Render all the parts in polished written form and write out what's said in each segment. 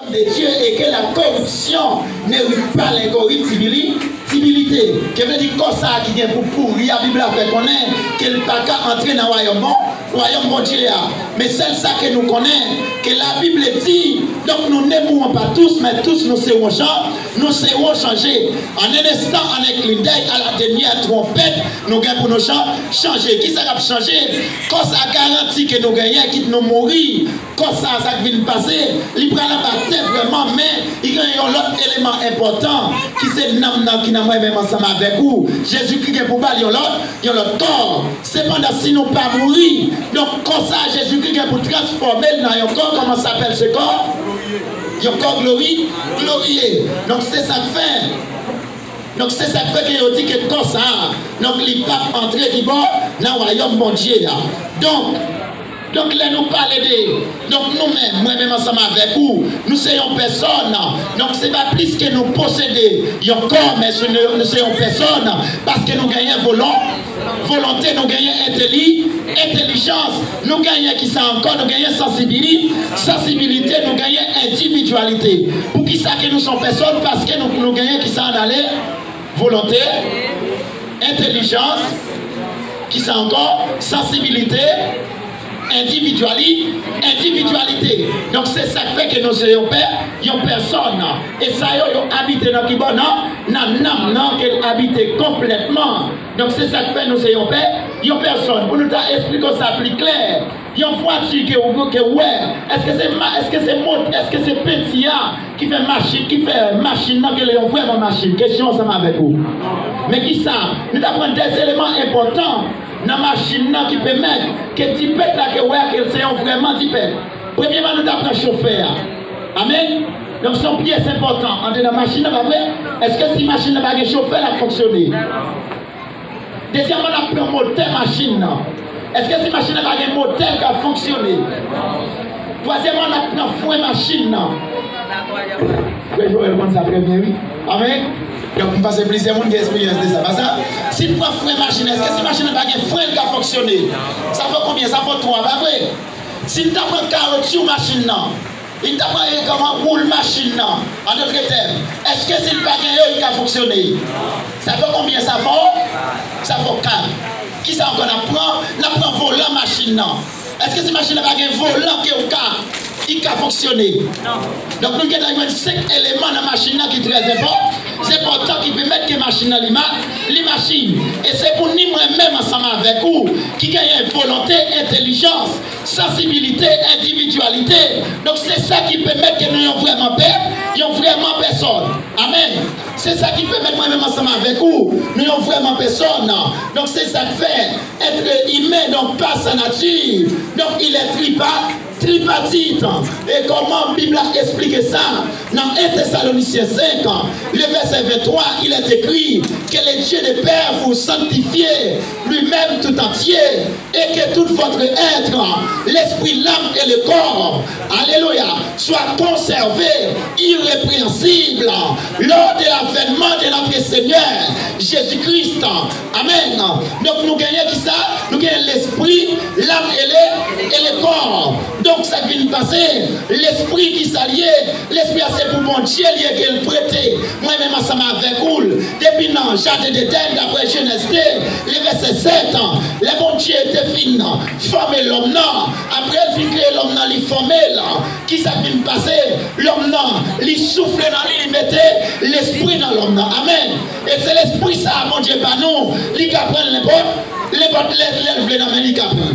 de Dieu et que la corruption n'érite pas l'incorruptibilité. Que veut dire comme ça qui vient pour pourrir, la Bible a fait connaître qu'elle pas qu'à entrer dans le royaume bon Dieu. Mais c'est ça que nous connaissons, que la Bible dit, donc nous ne mourrons pas tous, mais tous nous serons changés. En un instant, en un clin d'œil, à la dernière trompette, nous gagnons pour nous changer. Qui ça va changer? Quand ça garantit que nous gagnons, quitte nous mourir, quand ça vient passer, il prend la bataille vraiment, mais il y a un autre élément important qui c'est le qui n'a même ensemble avec vous. Jésus-Christ pour parler, il y a l'autre corps. Cependant, si nous ne pas mourir, donc comme ça, Jésus-Christ pour transformer dans un corps, comment s'appelle ce corps? Un corps glorieux. Donc c'est ça que fait. Donc c'est ça que fait qu'il dit que comme ça, donc il pas entrer du bord dans le royaume bon Dieu. Donc là nous parlons de, donc nous-mêmes, moi-même ensemble avec vous, nous sommes personne. Donc c'est pas plus que nous posséder un corps, mais nous sommes personne parce que nous gagnons volonté, nous gagnons intelligence, nous gagnons qui ça encore, nous gagnons sensibilité, nous gagnons individualité. Pour qui ça que nous sommes personne? Parce que nous gagnons qui ça en aller, volonté, intelligence, qui ça encore, sensibilité, individualité. Donc c'est ça qui fait que nous sommes personne. Et ça y habité dans Kibon, non, qu'elle habite complètement. Donc c'est ça qui fait que nous sommes personne. Pour nous expliquer ça plus clair. Il y a une voiture que ouais. Est-ce que c'est petit qui fait machine, non, qu'elle est vraiment machine. Question ça avec vous. Mais qui ça? Nous apprenons des éléments importants dans la machine qui permet que tu pètes là, que c'est vraiment tu pètes. Premièrement, nous apprenons chauffeur. Amen. Donc son pièce important. Entre la machine, est-ce que si la machine n'a pas de chauffeur, elle a fonctionné? Deuxièmement, on apprend moteur machine. Est-ce que si la machine n'a pas de moteur qui a fonctionné? Troisièmement, on apprend fouet machine. Amen. Donc, on passe plusieurs monde qui ont expérience de ça. Parce que si tu prends frein machine, est-ce que si la machine n'a pas de frein qui a fonctionné? Ça fait combien? Ça fait 3, pas vrai? Si tu prends carotte machine, il t'a pas comment roule machine, en d'autres termes. Est-ce que si le bagage qui a fonctionné? Ça fait combien? Ça fait 4. Qui ça encore apprend? On apprend volant machine. Est-ce que si la machine n'a pas de volant qui est il a fonctionné? Donc nous avons 5 éléments dans la machine qui sont très importants. C'est important qui permettent que la machine les machines. Et c'est pour nous même ensemble avec vous qui gagnent volonté, intelligence, sensibilité, individualité. Donc c'est ça qui permet que nous ayons vraiment personne. Amen. C'est ça qui permet moi-même ensemble avec vous. Nous n'avons vraiment personne. Donc c'est ça qui fait être humain, donc pas sa nature. Donc il est tripartite. Et comment la Bible a expliqué ça? Dans 1 Thessaloniciens 5, le verset 23, il est écrit que le Dieu des Pères vous sanctifie lui-même tout entier et que tout votre être, l'esprit, l'âme et le corps, alléluia, soit conservé irrépréhensible lors de l'avènement de notre Seigneur Jésus-Christ. Amen. Donc nous gagnons qui ça? Nous gagnons l'esprit, l'âme et le corps. Donc ça vient de passer, l'esprit qui s'allie, l'esprit c'est pour mon Dieu qu'elle prêtait. Moi-même ensemble avec vous, depuis dans Jardin d'Éden, d'après Genèse 2, le verset 7, le bon Dieu était fini, former l'homme, après il créer l'homme, il formait, qui ça vient de passer, l'homme, il soufflait dans lui, il mettait l'esprit dans l'homme. Amen. Et c'est l'esprit ça, mon Dieu, par nous, il apprend les bonnes lèvres dans la main, il apprend.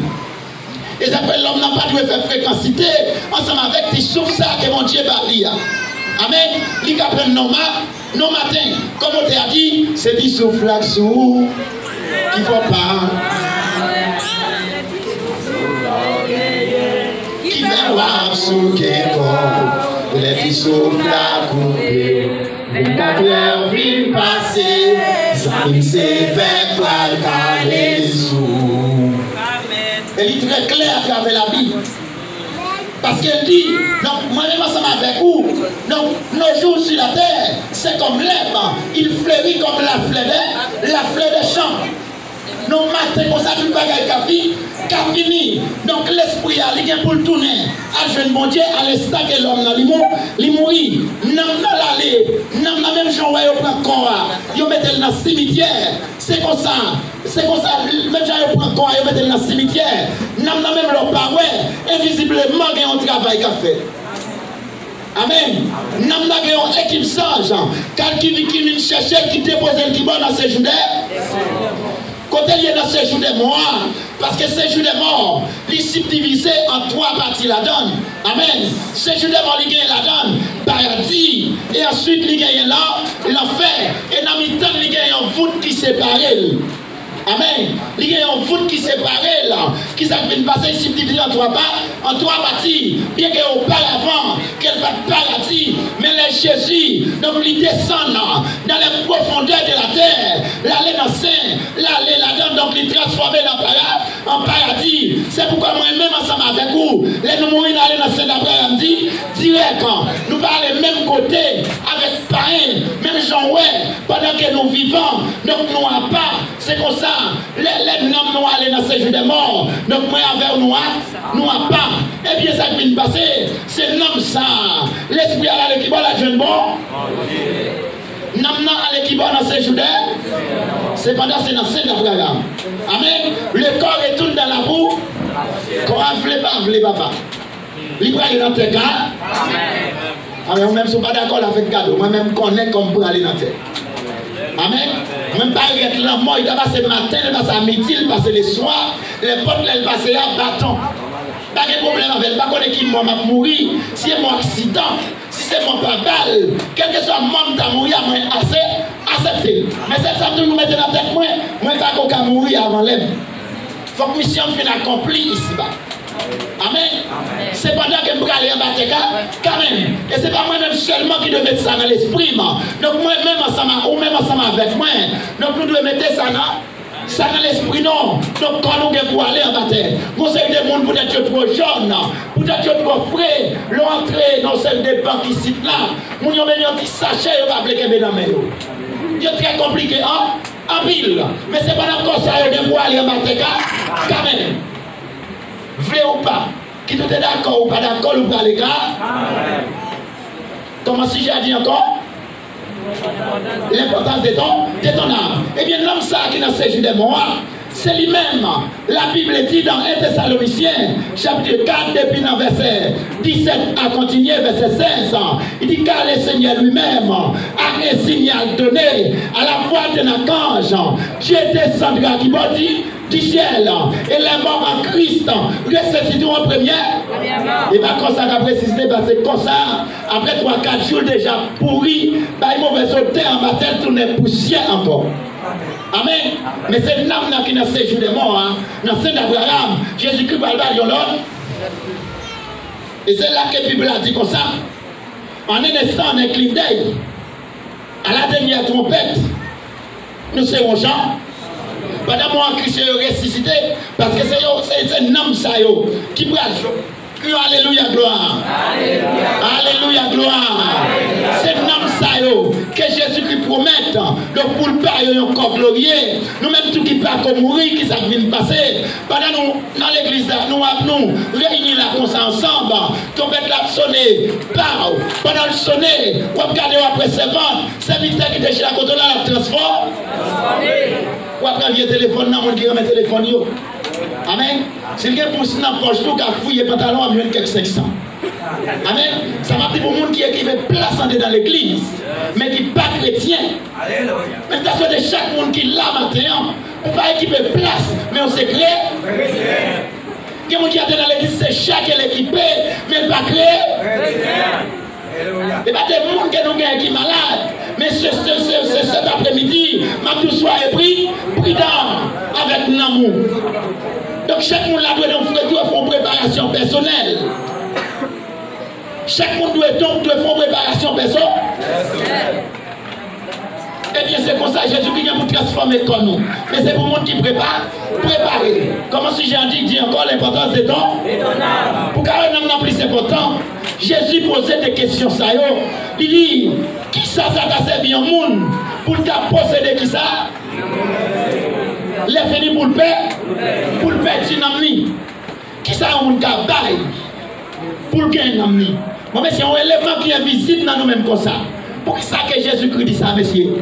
Et ça fait l'homme n'a pas dû faire fréquencité ensemble avec tes souffles ça que mon Dieu va lire. Amen. Il apprend nos matins. Comme on t'a dit, c'est des souffles là sous qui ne faut pas. Qui va voir sous qui les petits souffles là coupés. Les quatre viennent passer. Ça me sévère par les sous. Elle est très claire à travers la Bible. Parce qu'elle dit, donc moi-même ensemble avec vous, donc nos jours sur la terre, c'est comme l'herbe, il fleurit comme la fleur des champs. Non, matin, comme ça, tout le bagage qui fini. Donc, l'esprit a ligné pour le tourner. À jeune bon Dieu, à l'instant que l'homme dans il mourit. Non, l'allée. Non, même Jean, il prend corps. Il met dans le cimetière. C'est comme ça. C'est comme ça. Même Jean, il prend corps. Il met dans le cimetière. Non, même le paroi. Invisiblement, il y a un travail qu'il a fait. Amen. Nous avons une équipe sage. Quand qui vient chercher, qui dépose le qui dans ce jour côté il y a dans ce jour de mort. Parce que ce jour de mort, il est subdivisé en 3 parties la donne. Amen. Ce jour de mort, il gagne la donne. Paradis. Et ensuite, il gagne là, l'enfer. Et dans le temps, il gagne un voûte qui sépare. Amen. Il y a un voûte qui sépare là, qui s'est passé subdivisé en 3 parties. Bien qu'auparavant, qu'elle va paradis, mais les Jésus, donc il descend dans les profondeurs de la terre, l'aller dans le sein, l'aller là-dedans, donc il transforme en paradis. C'est pourquoi moi-même ensemble avec vous, les nous mourir dans le sein d'Abraham dit, direct, nous parlons même côté, avec païen, même Jean ouais, pendant que nous vivons, donc nous n'avons pas, c'est comme ça. Les hommes nous allons dans ce jour de mort. Donc, moi, avec nous n'avons pas. Et bien, ça qui vient de passer, c'est l'homme ça. L'esprit à l'équipe, la jeune bon. Nous à l'équipe dans ce jour de c'est pendant que c'est dans ce d'Abraham. Amen. Le corps retourne dans la boue. Corps ne voulait pas. Libre aller dans tes cas. Amen. Moi-même, je ne suis pas d'accord avec cadeau. Moi-même, je connais comme pour aller dans tes. Amen. Même pas être là, moi, il va passer le matin, il va passer à midi, il va passer le soir, les potes, il va passer à bâton. Pas de problème avec pas connaître qui m'a mouru, si c'est mon accident, si c'est mon balle, quel que soit le monde qui a mouru, moi, accepté. Mais c'est ça que nous mettons dans la tête, moi, pas qu'on a mouru avant l'aime. Il faut que la mission soit accomplie ici-bas. Amen. C'est pendant que je vais aller en Batéka, quand même. Et c'est pas moi-même seulement qui dois mettre ça dans l'esprit. Donc moi-même ensemble, ou même ensemble avec moi. Donc nous devons mettre ça dans l'esprit, non. Donc quand nous devons aller en Batéka, vous savez des gens peut-être trop jeunes, peut-être trop frais, l'entrée dans celle des banques ici là. Nous avons un petit sachet, on va appeler que dans mes eaux. C'est très compliqué, hein? En pile. Mais c'est pendant que ça devons aller en Batéka, quand même. Vrai ou pas, qui tout est d'accord ou pas d'accord ou pas les gars? Comment si j'ai dit encore? L'importance de ton âme. Eh bien, l'homme ça qui n'a séjour de moi, c'est lui-même. La Bible dit dans 1 Thessaloniciens, chapitre 4, depuis le verset 17 à continuer, verset 16. Il dit car le Seigneur lui-même a un signal donné à la voix d'un archange. Dieu descendra qui dit du ciel et les morts en Christ ressusciteront en première. Et bien, comme ça, qu'a précisé, parce que comme ça, après 3-4 jours déjà pourris, il mauvais sauter en bataille, tourner poussière encore. Amen. Mais c'est l'âme qui n'a pas séjour de mort, dans le sein d'Abraham, Jésus-Christ va le l'autre. Et c'est là que la Bible a dit comme ça. En un instant, on incline d'œil. À la dernière trompette, nous serons gens. Pendant moi, Christ est ressuscité, parce que c'est un homme qui prend. Alléluia, gloire. Alléluia, gloire. C'est un homme que Jésus-Christ promet. Donc pour le Père, il y a un corps glorieux. Nous-mêmes, tout qui part comme mourir, qui ça vient de passer. Pendant nous, dans l'église, nous réunir là comme ça ensemble. Qu'on va la sonner. Pendant le sonner, on va regarder après ses ventes. C'est vite qui était chez la côte là, la transforme. On va prendre le téléphone, on va remettre le téléphone. Amen. Si quelqu'un pousse dans la poche, nous avons fouillé les pantalons, on a quelques 500. Amen. Ça m'a dit pour les gens qui veut place dans l'église, mais qui n'est pas chrétien. Mais attention de chaque monde qui est là maintenant, on ne peut pas équiper place, mais on s'est créé. Il y a des gens qui sont dans l'église, c'est chaque équipé, mais pas créé. Et pas des gens qui sont malades. Mais cet après-midi, ma tout soit pris, prudent avec l'amour. Donc chaque monde là doit faire une préparation personnelle. Chaque monde doit faire une préparation personnelle. Eh bien c'est comme ça, Jésus-Christ vient pour transformer comme nous. Mais c'est pour le monde qui prépare, préparer. Comment si j'ai dit encore l'importance de ton âme. Pour qu'un homme n'a plus important, Jésus posait des questions. Il dit, qui ça t'a servi au monde pour t'a possédé qui ça? Les fini pour le père, pour le père dynamique. Qui ça on gabaille pour le gagner dynamique. Moi, mais c'est un élément qui est visible dans nous-mêmes comme ça. Pour ça que Jésus-Christ dit ça, monsieur.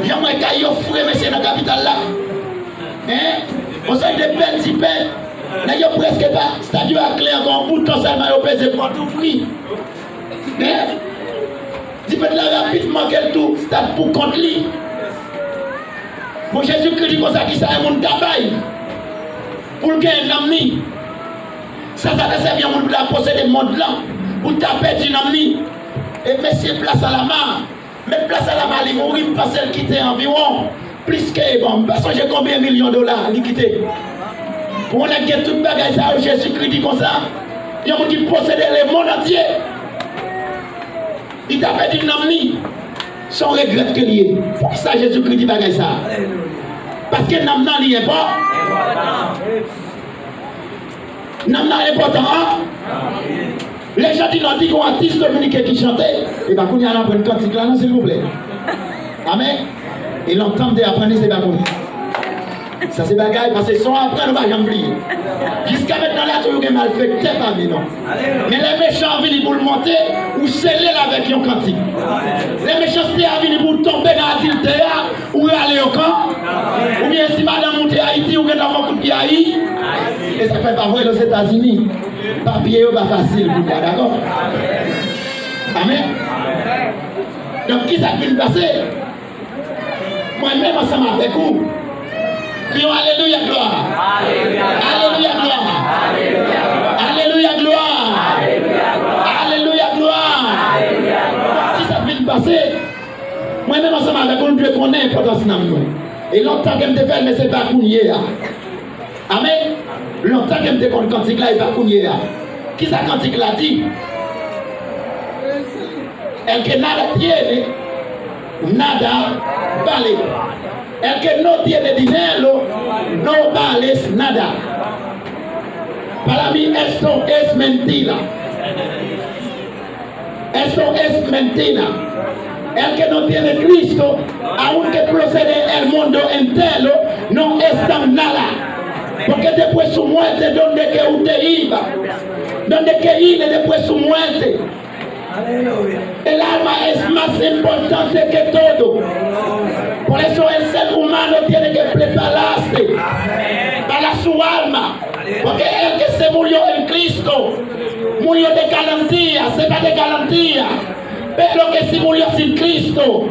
Il y a un caillou frère, monsieur, dans la capitale là. Hein? On sait des petits pères. Là, il n'y a presque pas. C'est-à-dire à clé encore un bout de temps seulement, il y a pesé pour tout fruit. Hein? Tu peux là rapidement qu'elle tout, c'est pour contre lui. Bon, Jésus-Christ dit comme ça, qui ça est mon tabac. Pour le gagner l'ami. Ça te servi pour la posséder le monde là. Pour taper dynamique. Et monsieur place à la main. Mais place à la main, il mourit parce qu'elle quittait environ plus que bon. Parce que j'ai combien de millions de dollars, il quittait. Pour on a gagné toute bagaille, ça, Jésus-Christ dit comme ça. Il y a des gens qui possédent le monde entier. Il tapait dynamique. Son regret que lié. Pour ça, Jésus-Christ dit bagaille ça. Parce que Namna n'y est pas. Namna est important. Les gens qui n'ont dit qu'on artiste dominicain qui chantait, et bien qu'on y a un cantique là, non, s'il vous plaît. Amen. Et l'entendre d'apprendre, c'est pas comme ça. C'est bagaille, parce que son après, on ne va jamais oublier. Jusqu'à maintenant, là, tout le monde mal fait, t'es pas bien, non. Mais les méchants viennent pour le monter, ou sceller avec un cantique. Les méchancetés viennent pour tomber dans la théâtre, ou aller au camp, ou bien si madame monte à Haïti, ou bien dans beaucoup de pays à Haïti. Et ça fait pas vrai aux États-Unis. Papier n'est pas facile pour moi, d'accord? Amen. Donc, qui ça peut passer? Moi-même, ensemble avec vous. Crions Alléluia, gloire. Alléluia, gloire. Alléluia, gloire. Alléluia, gloire. Qui ça peut passer? Moi-même, ensemble avec vous, nous devons connaître l'importance de nous. Et longtemps que je me fais, mais ce n'est pas pour nous. Amen. Longtemps que je me fais quand cantique là, il n'est pas pour nous. Qui ça cantique là dit? El que nada tiene, nada vale. El que no tiene dinero, no vales nada. Para mí esto es mentira. Esto es mentira. El que no tiene Cristo, aunque procede el mundo entero, no es tan nada. Porque después de su muerte, donde que usted iba, donde que ir después de su muerte. El alma es más importante que todo. Por eso el ser humano tiene que prepararse para su alma. Porque el que se murió en Cristo, murió de garantía, se va de garantía. Pero que si murió sin Cristo,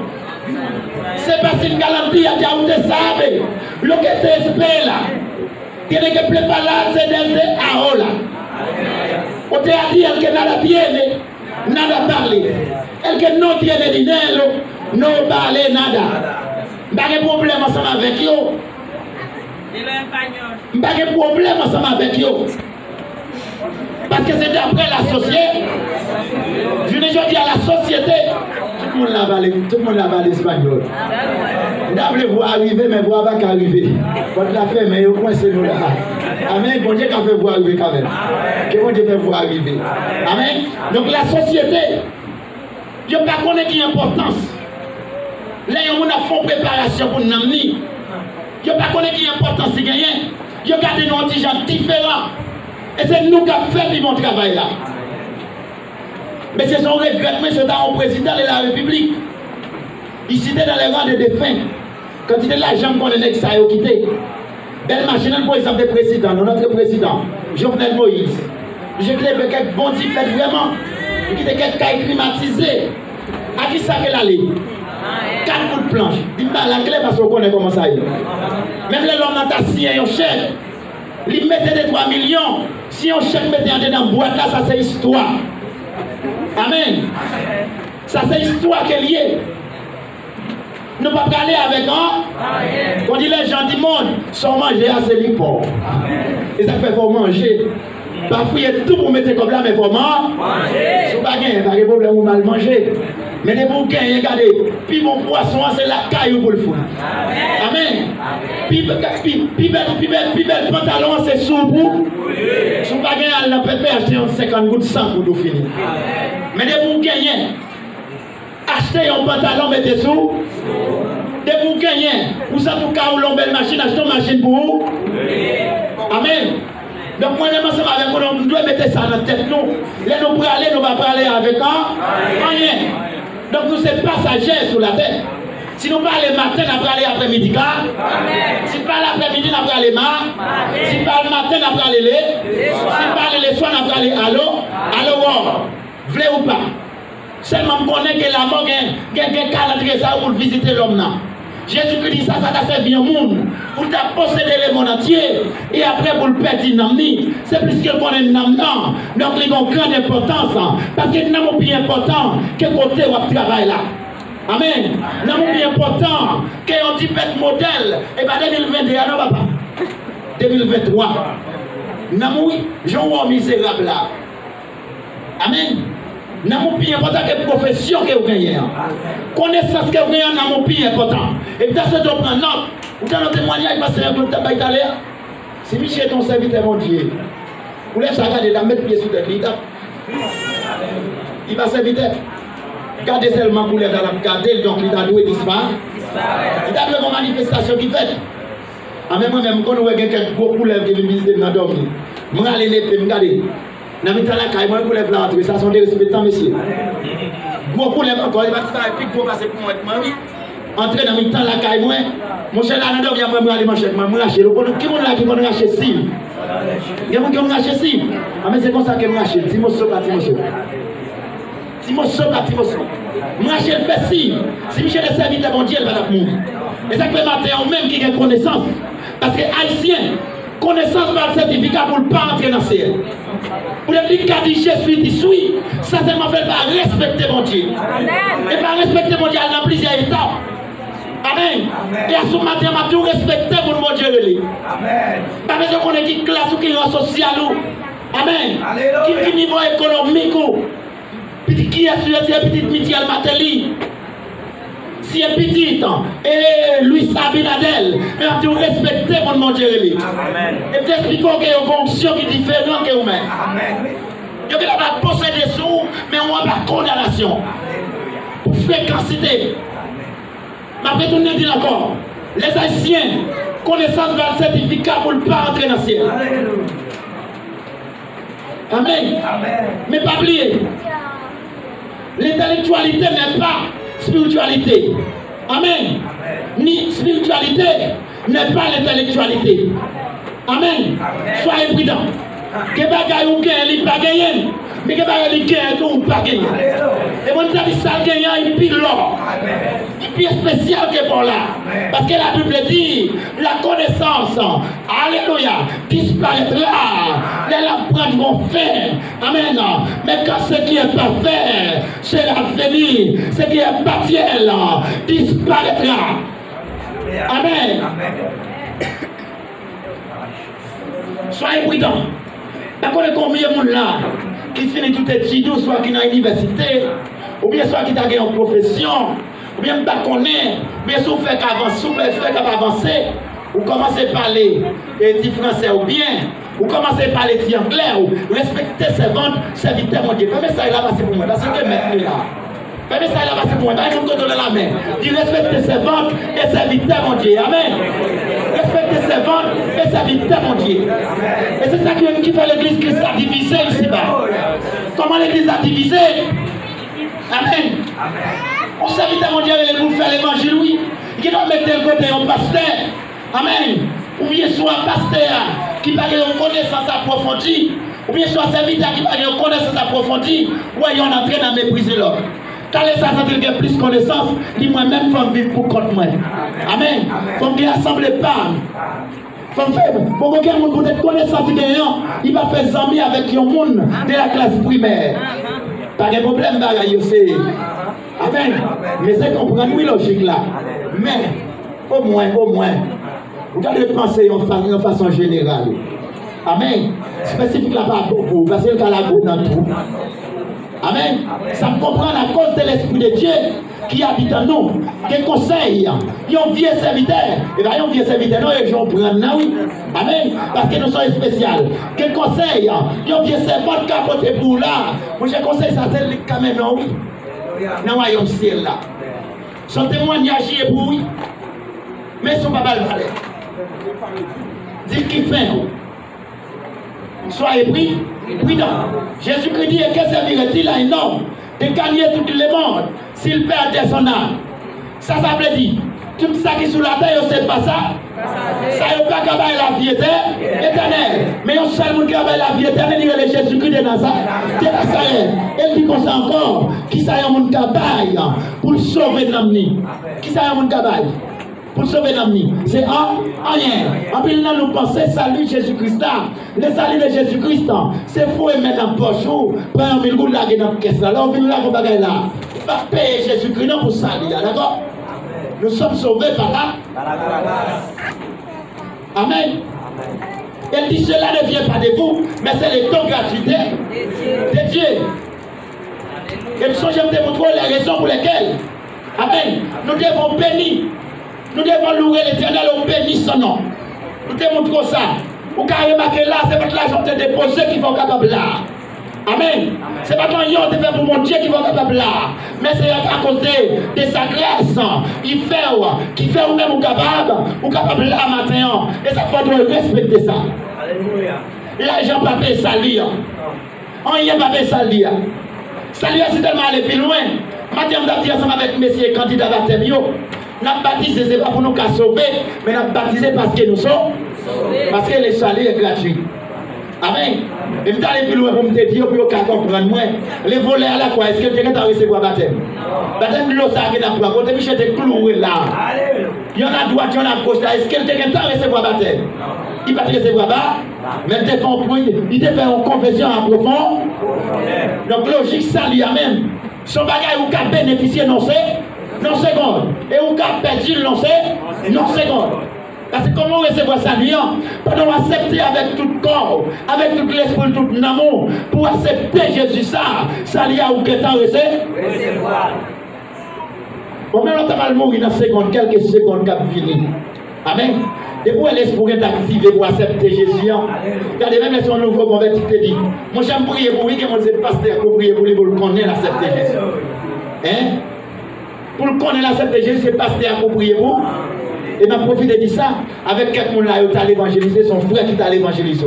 se va sin garantía, ya usted sabe lo que te espera. Tiene que prepararse desde ahora. Usted a ti el que nada tiene, nada vale. El que no tiene dinero, no vale nada. Pas de problème ensemble avec eux. Pas de problème ensemble avec eux. Parce que c'est d'après la société. Je ne dis à la société. Tout le monde l'a parlé espagnol. Vous vous arriver, mais vous n'avez pas arriver. Quand la fait, mais au moins c'est nous là. Amen. Bon Dieu qui fait vous arriver quand même. Que bon Dieu fait vous arriver. Amen. Donc la société, il n'y a pas connaître qui importance. Là, il y a une préparation pour nous amener. Il n'y a pas connaître qui importance c'est gagné. Il y a gardé nos gens différents. Et c'est nous qui avons fait mon travail là. Mais c'est son regret, mais c'est dans le président de la République. Il était dans les rangs de défunts. Quand il était là, j'aime qu'on ait ça a quitté. Belle machine, pour exemple, le président, notre président, Jovenel Moïse. Je crée quelques bons types vraiment. Qui était quelqu'un climatisé. À qui ça qu'elle allait? 4 coups de planche. Dis-moi la clé parce qu'on connaît comment ça y est. Même les hommes ont signé un chèque. Ils mettaient des 3 millions. Si un chèque mettait en dedans boîte là, ça c'est histoire. Amen. Ça c'est histoire qui est liée. Nous ne pouvons pas aller avec un. On dit les gens du monde sont mangés assez libres. Et ça fait faut manger. Parfois il y a tout pour mettre comme là, mais il faut manger. Si vous n'avez pas de problème, vous mal manger. Mais les bouquins, regardez, puis mon poisson, c'est la caille pour le fou. Amen. Puis bel pantalon, c'est sous vous. Si vous n'avez pas de problème, achetez 50 gouttes de sang pour nous finir. Mais les bouquins, achetez un pantalon, mettez sous. de vous gagner, vous savez tout cas, vous avez une belle machine, achetez une machine pour vous. Amen. Donc, moi-même, ensemble avec vous, nous devons mettre ça dans la tête. Nous, nous pour aller, nous ne va pas aller avec rien. Donc, nous sommes passagers sur la terre. Si nous parlons matin, nous allons aller après-midi. Si nous parlons après-midi, nous allons aller matin. Si nous parlons matin, nous allons aller les. Si nous parlons les soirs, nous allons aller allô. Vle ou pas? Seulement, je connais que la mort a un calendrier pour visiter l'homme. Jésus-Christ dit ça t'a servi au monde. Pour t'a possédé le monde entier. Et après, pour le perdre, c'est plus que qu'on est nam. Donc, il y a une grande importance. Parce que nous avons plus important que côté où on travaille là. Amen. Nous avons plus important qu'on dit bête modèle. Et bien, 2021, non, papa. 2023. Nous avons, Jean misérable là. Amen. Nous avons plus important que la profession que vous gagnez. Connaissance que vous gagnez, nous avons plus important. Et puis, ça, tu prends note. Vous avez un témoignage, parce que vous avez un si Michel ton serviteur, mon Dieu, vous laissez regarder, il mettre pied sous tête, il va serviteur. Gardez seulement pour les garder, donc il a doué disparaître. Il a doué une manifestation qui fait. En même temps, quand on voit quelqu'un qui gros couleur qui vient visiter dans dormir, je vais aller les regarder. Dans le temps, là, quand je couleur là, ça sont des respectants, messieurs. Gros couleur encore, il va se faire un pic, gros passer pour moi, oui. Entrer dans le temps, là, quand mon cher là, il y a moi, je vais m'acheter, je vais m'acheter. Qui est là qui va m'acheter Steve? Il y a qui va m'acheter Steve? Ah, mais c'est comme ça que je m'achète. Timoso, pas Timoso. Timoso, pas Timoso. M'achète le fait Steve. Si Michel est serviteur, mon Dieu, il va mourir. Et ça fait matin, même qui a connaissance. Parce que Haïtien, connaissance par le certificat pour ne pas entrer dans le ciel. Pour le dire qu'a dit je suis, ça seulement fait par respecter mon Dieu. Et par respecter mon Dieu, il y a plusieurs étapes. Amen. Et à ce matin, je vais tout respecter pour mon Dieu. Amen. Pas besoin qu'on ait qui classe ou qui rend social. Amen. Qui niveau économique. Qui est sur la petite Mitiel Matéli. Si est petite, et Louis Abinadel, mais on doit respecter mon Dieu. Amen. Et t'expliquons qu'il y a une fonction qui est différente que vous-même. Amen. Il y a pas posséder sous, mais on n'a pas condamnation. Pour fréquencité. Mais après, tout le dit encore, les Haïtiens, connaissance de le certificat pour ne pas entrer dans le ciel. Amen. Mais pas oublier, l'intellectualité n'est pas spiritualité. Amen. Ni spiritualité n'est pas l'intellectualité. Amen. Soyez prudents. Que bagaille ou gagne, il pas gagné. Mais que bagaille il gagne, tout pas gagné. Et mon dit ça gagne, il pile l'or. Il pile spécial que pour là. Parce que la Bible dit, la connaissance, alléluia, disparaîtra. Les lampes prendront fin. Amen. Mais quand ce qui est parfait, c'est l'avenir. Ce qui est partiel, disparaîtra. Amen. Soyez prudents. D'accord, combien de monde là qui finit tout études, soit qui est dans l'université, ou bien soit qui a une profession, ou bien pas connaît, mais si vous faites avancer, vous commencez à parler dit français ou bien, vous commencez à parler dit anglais, ou respectez ses ventes, serviteurs, mon Dieu. Faites ça, il a passé pour moi, parce que maintenant là. Faites ça, il a passé pour moi, il faut donner la main. Dit respectez ses ventes et serviteurs, mon Dieu. Amen. Respectez ses ventes et serviteurs, mon Dieu. Et c'est ça qui fait l'église qui s'est divisée ici-bas. Comment l'église a divisé? Amen. On serviteur, mon Dieu, pour faire l'évangile, oui. Qui doit mettre le côté un pasteur. Amen. Ou bien soit un pasteur qui parle de connaissance approfondie. Ou bien soit un serviteur qui parle de connaissance approfondie. Ou ayant entré dans mépriser l'autre. Quand les assemblées ont plus de connaissances, dis-moi même, il faut vivre pour contre moi. Amen. Il faut que l'assemblée parle. Pour quelqu'un qui a connaissance, il va faire amis avec un monde de la classe primaire. Pas de problème, c'est. Amen. Mais c'est comprendre, oui, logique là. Mais, au moins, vous devez penser en façon générale. Amen. Spécifique là, pas beaucoup, parce qu'il y a la goutte dans tout. Amen. Ça me comprend à cause de l'Esprit de Dieu qui habite en nous. Quel conseil? Ils ont vieux serviteur. Et bien, ils ont vieux serviteur. Non, ils ont pris un oui. Amen. Parce que nous sommes spéciaux. Quel conseil? Ils ont vieux serviteur qui a porté pour là. Moi, je conseille ça, c'est le caméra, oui. Dans le royaume ciel là. Son témoignage est pour oui. Mais ils sont pas mal valés. Dites qui fait. Soyez prudents. Jésus-Christ dit, et que servirait-il à un homme de gagner tout le monde s'il perdait son âme? Ça veut dire, tout ça qui est sous la terre, c'est pas ça. Ça n'est pas qu'à la vie éternelle. Mais on seul monde qui a la vie éternelle, il est Jésus-Christ de Nazareth. Et dit comme ça encore, qui ça y a mon cabaye pour sauver l'âme? Qui ça y a mon cabaye pour sauver l'âme? C'est rien. En plus, nous pensons, salut Jésus-Christ. Le salut de Jésus-Christ, c'est faux et mettre en poche. Prends un mille là dans la caisse. Là, on vient là pour bagaille là. Il va payer Jésus-Christ pour salut. D'accord? Nous sommes sauvés par la grâce. Amen. Elle dit cela ne vient pas de vous, mais c'est le don gratuit de Dieu. Et nous sommes de montrer les raisons pour lesquelles. Amen. Nous devons bénir. Nous devons louer l'Éternel, on bénit son nom. Nous devons montrer ça. Vous pouvez remarquer là, c'est votre l'argent de déposer qui vont capable là. Amen. C'est pas ton yon de faire pour mon Dieu qui va capable là. Mais c'est à cause de sa grâce. Il fait, qui fait ou même ou capable là matin. Et ça faut respecter ça. Alléluia. L'argent pas payer salir. On y a pas payer salir. Salir c'est tellement aller plus loin. Matin on va dire ensemble avec messieurs candidats baptême yo. N'a baptisé c'est pas pour nous qu'à sauver, mais n'a baptisé parce que nous sommes sauvés. Parce que le salut est gratuit. Amen. Et je vais aller plus loin pour me dire, pour que comprendre moi. Les voleurs là, quoi, est-ce que quelqu'un t'a recevoir baptême? Baptême de l'eau, ça a été dans le côté, Michel était cloué là. Il y en a droite, il y en a gauche là. Est-ce que quelqu'un t'a recevoir baptême? Il va te recevoir bas, mais il te fait un point, il te fait une confession en profond. Donc logique, ça lui amène. Son bagage, ou qu'a bénéficié, non c'est, non seconde. Et ou qu'a perdu, non c'est, non seconde. Parce que comment recevoir ça, lui, pendant accepter avec tout le corps, avec tout l'esprit, tout l'amour, pour accepter Jésus, ça lui a ou que t'as recevoir. Au même temps, on va mourir dans secondes, quelques secondes qui ont fini. Amen. Et pour l'esprit est activé pour accepter Jésus. Regardez, même si on nouveau converti, te dit, moi j'aime prier pour lui, que mon pasteur pour prier pour lui, pour le connaître, accepter Jésus. Hein? Pour le connaître, accepter Jésus, c'est pasteur pour prier pour. Et m'a profité de ça, avec quelqu'un là, il t'a évangélisé, son frère qui t'a évangélisé.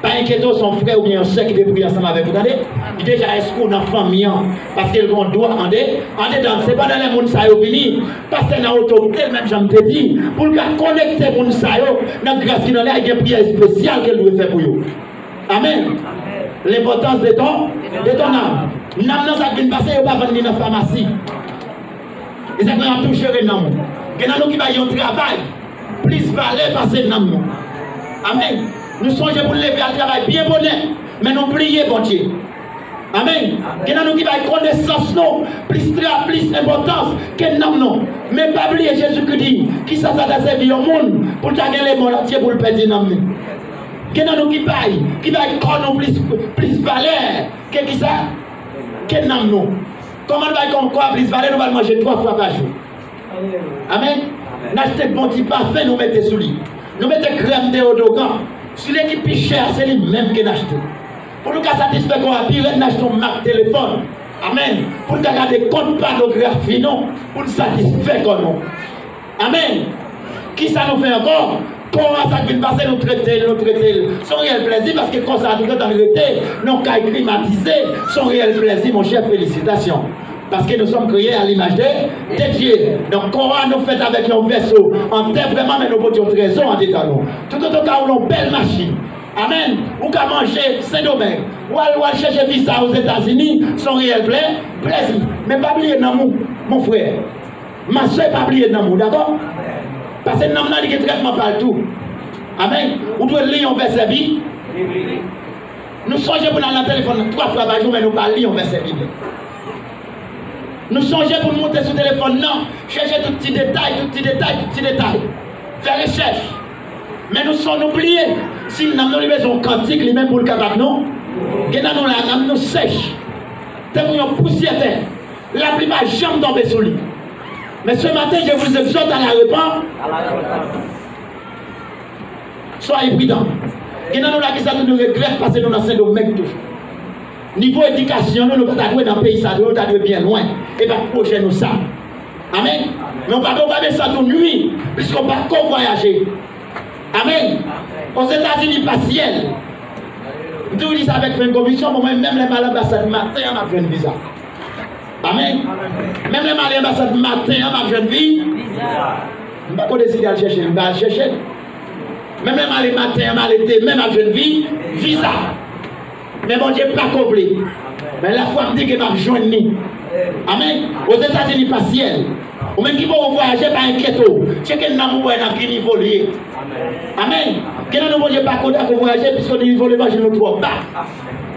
Pas inquiétant, son frère ou bien un soeur qui devrait prier ensemble avec vous. Attendez, il déjà est-ce dans la famille, parce qu'il doit en dedans, c'est pas dans les mondes ça y venir, parce que dans l'autorité, même j'en te dis, pour connecter les mondes ça y dans la grâce qui dans l'air, il y a une prière spéciale qu'elle doit faire pour vous. Amen. L'importance de ton âme. L'âme, ça vient passer, il ne va pas venir dans la pharmacie. Et ça va toucher les âmes. Que nous qui va y un travail, plus valeur passer dans nous. Amen. Nous songeons pour lever à travail bien bonheur, mais nous prions bon Dieu. Amen. Que nous qui va y connaissance, plus importance que nous. Mais pas oublier Jésus-Christ dit, qui ça a servi au monde pour gagner les mondes entiers pour le perdre dans nous. Que nous qui va y connaître plus valeur que qui ça, que nous. Comment nous va y connaître plus valeur, nous allons manger 3 fois par jour. Amen. N'achetez bon petit parfum, nous mettez sous lui. Nous mettez crème déodorant. Si l'équipe plus cher, c'est lui même qui n'achète. Pour nous satisfaire qu'on a pire, nous achetons marque téléphone. Amen. Pour nous garder compte pornographie, non. Pour nous satisfaire qu'on nous. Amen. Qui ça nous fait encore? Comment ça vient passer, nous traiter, son réel plaisir, parce que quand ça nous donne en réalité, nos cas climatisés, son réel plaisir, mon cher, félicitations. Parce que nous sommes créés à l'image de Dieu. Donc, comment nous fait avec nos vaisseaux en terre vraiment, mais nous portons trésor en détail. Tout autre cas, nous avons une belle machine. Amen. Ou qu'à manger Saint-Domingue. Ou à chercher visa aux États-Unis, son réel plaisir. Mais pas oublier l'amour, mon frère. Ma soeur, pas oublier l'amour, d'accord? Parce que nous avons des traitements partout. Amen. Vous devez lire un verset biblique. Nous songeons pour dans le téléphone 3 fois par jour, mais nous ne pas lire un verset biblique. Nous songeons pour nous monter sur le téléphone, non. Chercher tout petit détail. Faire recherche. Mais nous sommes oubliés. Si nous avons besoin de cantique, les mêmes pour le capable, non. Nous nous sèche. Nous poussière. La pluie va jamais tomber sur lui. Mais ce matin, je vous exhorte à la repentance. Soyez prudents. Et nous nous regrettons parce que nous sommes nos mecs toujours. Niveau éducation, nous ne pouvons pas dans le pays, ça doit être bien loin. Et pas prochain nous ça. Amen. Mais on ne peut pas descendre toute nuit, puisqu'on ne peut pas voyager. Amen. Aux États-Unis, pas ciel. Je dis ça avec une conviction, moi-même, même les malades ambassades matin, on a fait une visa. Amen. Même les malades ambassades matin, on a fait une vie. Je ne vais pas décider d'aller chercher, je vais aller chercher. Même les malades matin, on a été, même à une vie, visa. Mais bon Dieu, pas complet. Mais la foi me dit que je vais joindre. Amen. Aux États-Unis, pas ciel. Ou même qui vont voyager, pas inquiéter. C'est que nous avons un niveau lié. Amen. Que nous ne pas qu'on voyager puisque le niveau de l'évangile nous trop bas.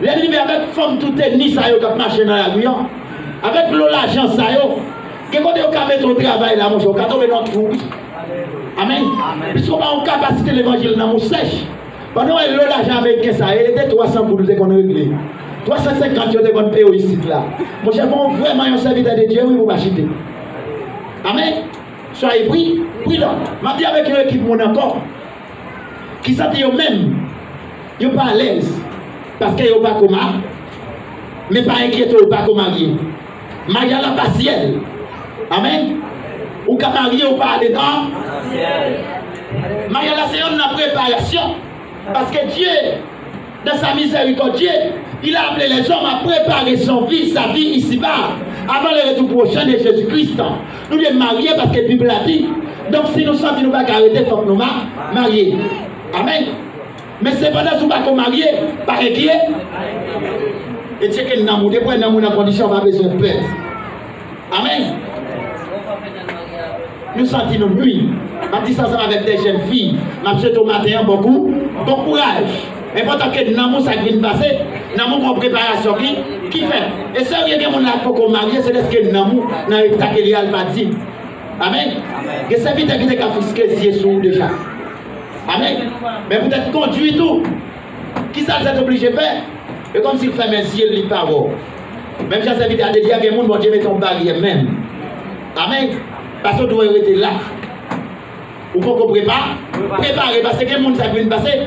Les livres avec femme tout est ni ça qui marche dans la Guyane. Avec l'eau, l'argent, ça y est. Que quand on mettre au travail là, mon cher, quand on met notre trou. Amen. Puisqu'on a une capacité de l'évangile dans mon sèche. Pendant que l'eau, l'argent américain, ça y est, il était 300 pour nous qu'on a réglé. 350 euros de payer ici là. Mon cher, vraiment un serviteur de Dieu, oui, vous m'achetez. Amen. Soyez pris, là. Je dis avec une équipe mon encore. Qui sentent eux-mêmes, ils ne sont pas à l'aise. Parce qu'ils ne sont pas comme ça. Mais pas inquiétés, ils ne sont pas comme mariés. Marié à la partielle. Amen. Ou qu'à marier ou pas dedans. Marié à la séance de préparation. Parce que Dieu, dans sa miséricorde, Dieu, il a appelé les hommes à préparer sa vie ici-bas. Avant le retour prochain de Jésus-Christ. Nous les marier parce que la Bible a dit. Donc si nous sentons que nous ne pouvons pas arrêter, il faut que nous marier. Amen. Mais c'est pendant que nous ne pouvons pas marier, par inquiet. Et c'est que nous avons des points dans la condition, on a besoin de paix. Amen. Nous sentons nos nuits. Je dis ça avec des jeunes filles. Je souhaite au matin beaucoup. Bon courage. Important que nous avons ça qui vient de passer. Nous avons une préparation qui fait. Et ça, il y a des gens qui sont mariés, c'est ce que nous avons dans l'état qu'il y a le matin. Amen. Et ça vite qui est confisqué sur déjà. Amen. Mais peut-être conduit tout. Qui ça vous obligé de faire? Et comme s'il fait merci, il ne pas voir. Même si ça vite à dire que les gens vont mettre ton barrière même. Amen. Parce que vous doit être là. Ou faut qu'on prépare. Préparer parce que les gens qui vient passer.